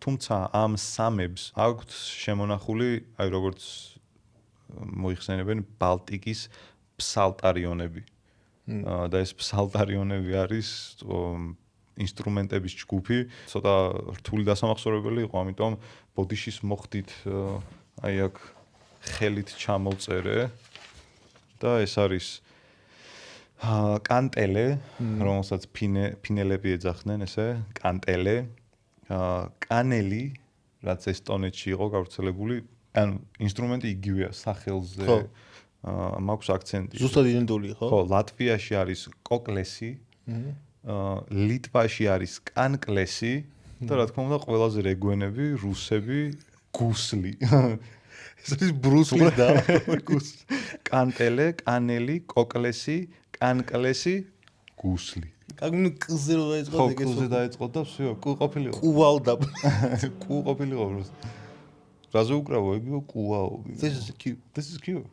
თუმცა ამ სამებს აქვთ შემონახული, აი როგორც მოიხსენებენ ბალტიკის ფსალტარიონები. და ეს ფსალტარიონები არის ინსტრუმენტების ჯგუფი, ცოტა რთული დასამახსოვრებელი იყო, ამიტომ ბოდიშის მოხდით აი აქ ხელით ჩამოვწერე და ეს არის კანტელე, რომელსაც ფინელები ეძახდნენ ესე, კანტელე, კანელი, რაც ესტონეთში იყო გავრცელებული, ანუ ინსტრუმენტი იგივეა სახელზე. მაქვს აქცენტი. ზუსტად იდენტური ხო? ხო, ლატვიაში არის კოკლესი, ლიტვაში არის კანკლესი და რა თქმა უნდა ყველაზე რეგვენები, რუსები, გუსლი. ეს არის ბრუსლი და კანტელე, კანელი, კოკლესი, კანკლესი, გუსლი. კაგნუ კზე რო დაიწყო ხო, კზე დაიწყო და всё, კუ ყოფილიყო. კუვალდა. კუ ყოფილიყო. რაზე უკრავო, ეგიო კუაო. This is cute. This is cute.